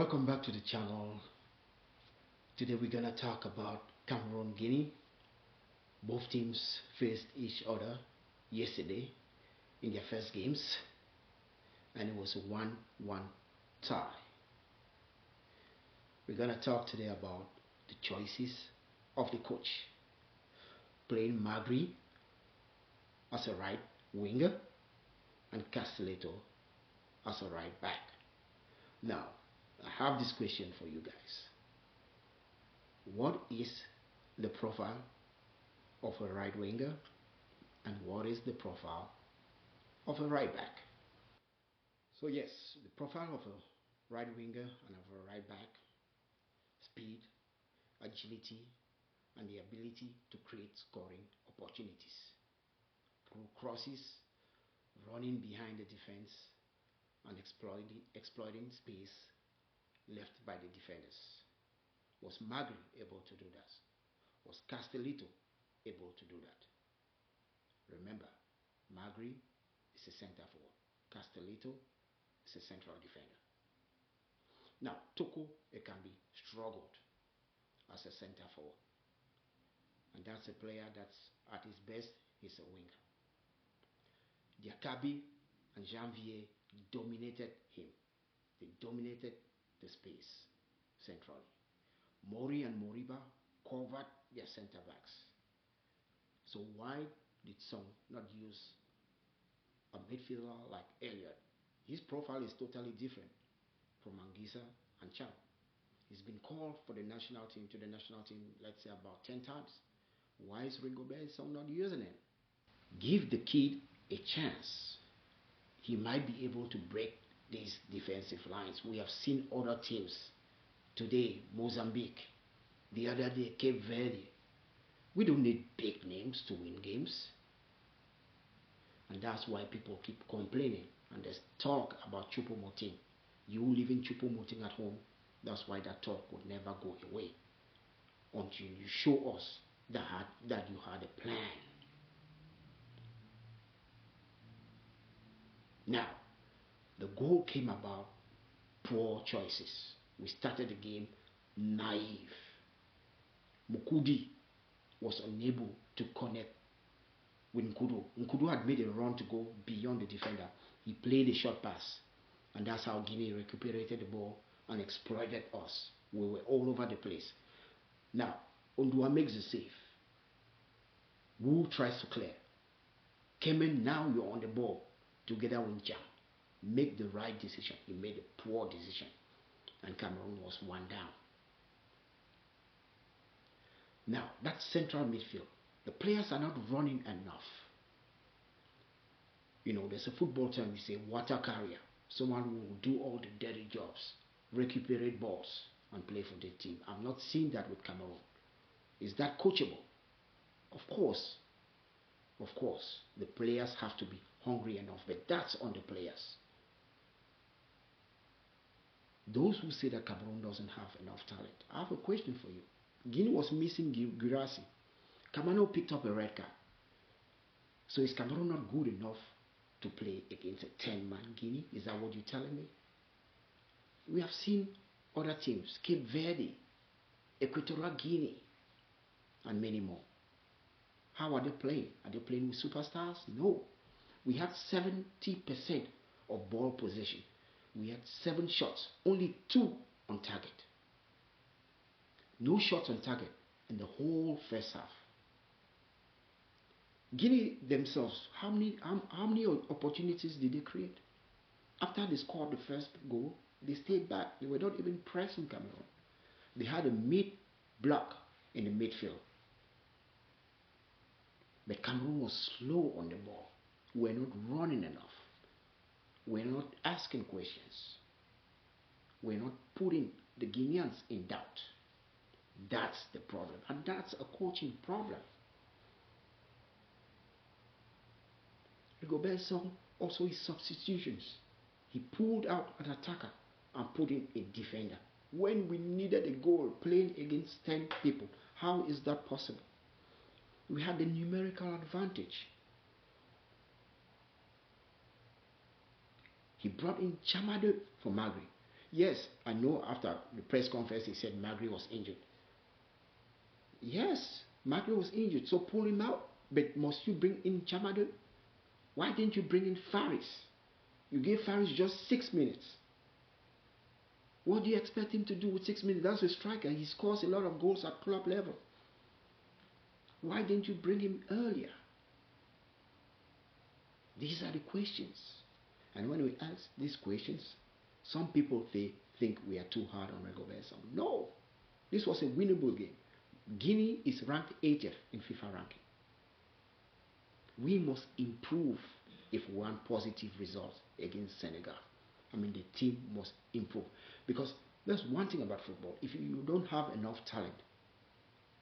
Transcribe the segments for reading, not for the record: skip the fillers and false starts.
Welcome back to the channel. Today we're gonna talk about Cameroon, Guinea. Both teams faced each other yesterday in their first games, and it was a 1-1 tie. We're gonna talk today about the choices of the coach, playing Magri as a right winger and Castellato as a right back. Now, I have this question for you guys. What is the profile of a right winger and what is the profile of a right back? So yes, the profile of a right winger and of a right back: speed, agility, and the ability to create scoring opportunities through crosses, running behind the defense, and exploiting space left by the defenders. Was Magri able to do that? Was Castellato able to do that? Remember, Magri is a center forward. Castellato is a central defender. Now, Toko Ekambi struggled as a center forward. And that's a player that's at his best, he's a winger. Diakabi and Janvier dominated him. They dominated the space centrally. Mori and Moriba covered their center backs. So why did Song not use a midfielder like Elliott? His profile is totally different from Anguissa and Cham. He's been called for the national team, let's say about 10 times. Why is Rigobert Song not using him? Give the kid a chance. He might be able to break these defensive lines. We have seen other teams today, Mozambique, the other day Cape Verde. We don't need big names to win games. And that's why people keep complaining and there's talk about Choupo-Moting. You leaving Choupo-Moting at home, that's why that talk would never go away until you show us that you had a plan. Now, the goal came about poor choices. We started the game naive. Mukudi was unable to connect with Nkudu. Nkudu had made a run to go beyond the defender. He played a short pass, and that's how Guinea recuperated the ball and exploited us. We were all over the place. Now, Ondua makes the save. Wu tries to clear. Kemen, now you're on the ball together with Jam. Make the right decision. He made a poor decision, and Cameroon was one down. Now, that central midfield, the players are not running enough. You know, there's a football term, we say water carrier. Someone who will do all the dirty jobs, recuperate balls, and play for the team. I'm not seeing that with Cameroon. Is that coachable? Of course. Of course, the players have to be hungry enough, but that's on the players. Those who say that Cameroon doesn't have enough talent, I have a question for you. Guinea was missing Girassi. Cameroon picked up a red card. So is Cameroon not good enough to play against a 10-man Guinea? Is that what you're telling me? We have seen other teams, Cape Verde, Equatorial Guinea, and many more. How are they playing? Are they playing with superstars? No. We had 70% of ball possession. We had 7 shots, only 2 on target. No shots on target in the whole first half. Guinea themselves, how many opportunities did they create? After they scored the first goal, they stayed back. They were not even pressing Cameroon. They had a mid block in the midfield. But Cameroon was slow on the ball. We're not running enough. We're not asking questions. We're not putting the Guineans in doubt. That's the problem. And that's a coaching problem. Rigobert Song also his substitutions. He pulled out an attacker and put in a defender. When we needed a goal playing against 10 people, how is that possible? We had the numerical advantage. He brought in Chamade for Magri. Yes, I know after the press conference he said Magri was injured. Yes, Magri was injured, so pull him out. But must you bring in Chamado? Why didn't you bring in Faris? You gave Faris just 6 minutes. What do you expect him to do with 6 minutes? That's a striker. He scores a lot of goals at club level. Why didn't you bring him earlier? These are the questions. And when we ask these questions, some people think we are too hard on Rigobert. No, this was a winnable game. Guinea is ranked 80th in FIFA ranking. We must improve if we want positive results against Senegal. I mean, the team must improve. Because there's one thing about football. If you don't have enough talent,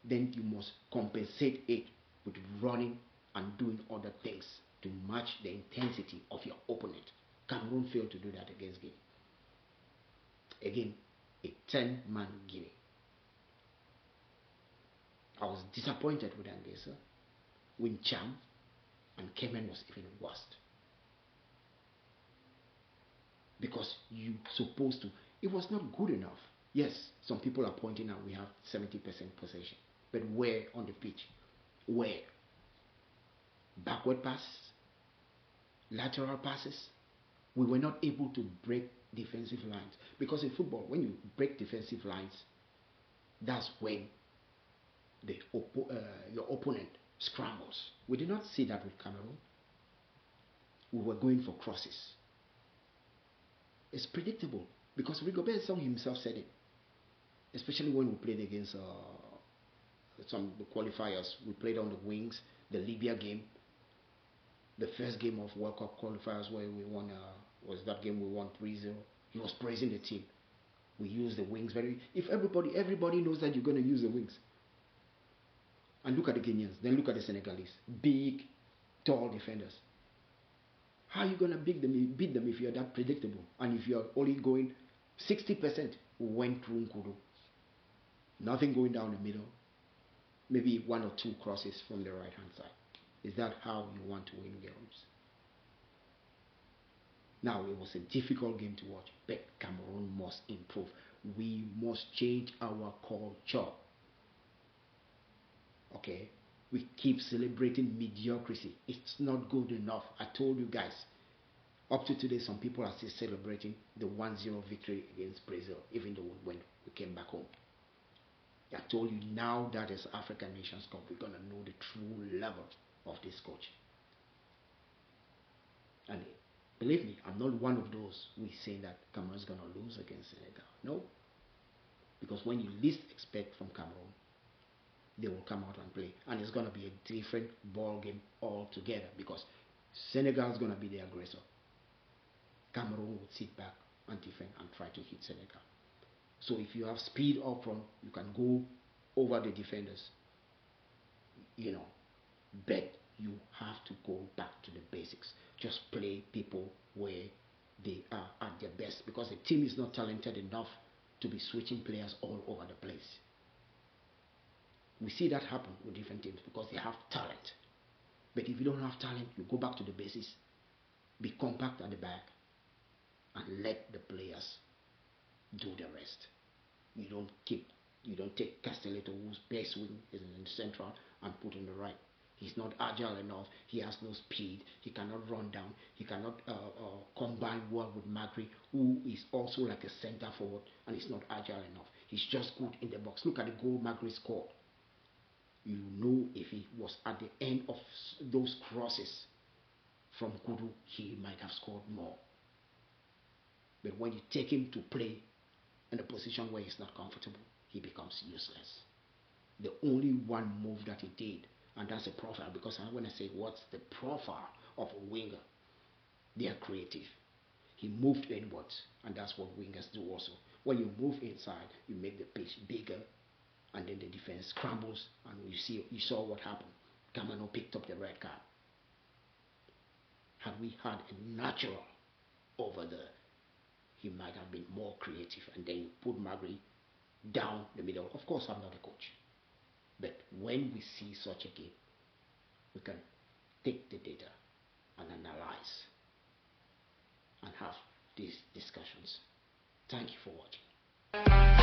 then you must compensate it with running and doing other things to match the intensity of your opponent. Cameroon failed to do that against Guinea. Again, a 10-man Guinea. I was disappointed with Angesa, with Cham, and Cameroon was even worse. Because you supposed to, it was not good enough. Yes, some people are pointing out we have 70% possession. But where on the pitch? Where? Backward passes? Lateral passes? We were not able to break defensive lines. Because in football, when you break defensive lines, that's when your opponent scrambles. We did not see that with Cameroon. We were going for crosses. It's predictable because Rigobert Song himself said it. Especially when we played against some qualifiers. We played on the wings. The Libya game, the first game of World Cup qualifiers where we won, was that game we won 3-0. He was praising the team. We use the wings very. If everybody knows that you're going to use the wings. And look at the Guineans. Then look at the Senegalese. Big, tall defenders. How are you going to beat them if you're that predictable? And if you're only going 60% went through Nkudu. Nothing going down the middle. Maybe 1 or 2 crosses from the right hand side. Is that how you want to win games? Now, it was a difficult game to watch, but Cameroon must improve. We must change our culture. Okay? We keep celebrating mediocrity. It's not good enough. I told you guys, up to today, some people are still celebrating the 1-0 victory against Brazil, even though when we came back home. I told you now that is African Nations Cup, we're going to know the true level of this coach. And believe me, I'm not one of those who is saying that Cameroon is going to lose against Senegal. No. Because when you least expect from Cameroon, they will come out and play. And it's going to be a different ball game altogether because Senegal is going to be the aggressor. Cameroon will sit back and defend and try to hit Senegal. So if you have speed up front, you can go over the defenders. But you have to go back to the basics. Just play people where they are at their best because the team is not talented enough to be switching players all over the place. We see that happen with different teams because they have talent. But if you don't have talent, you go back to the basics. Be compact at the back and let the players do the rest. You don't take Castelletto, whose best wing is in the central, and put in the right. He's not agile enough. He has no speed. He cannot run down. He cannot combine well with Magri, who is also like a center forward and is not agile enough. He's just good in the box. Look at the goal Magri scored. You know if he was at the end of those crosses from Kudu, he might have scored more. But when you take him to play in a position where he's not comfortable, he becomes useless. The only one move that he did, and that's a profile, because when I say what's the profile of a winger, they are creative. He moved inwards, and that's what wingers do also. When you move inside, you make the pitch bigger, and then the defense scrambles, and you saw what happened. Cameroon picked up the red card. Had we had a natural over there, he might have been more creative, and then you put Magri down the middle. Of course, I'm not a coach. But when we see such a game, we can take the data and analyze and have these discussions. Thank you for watching.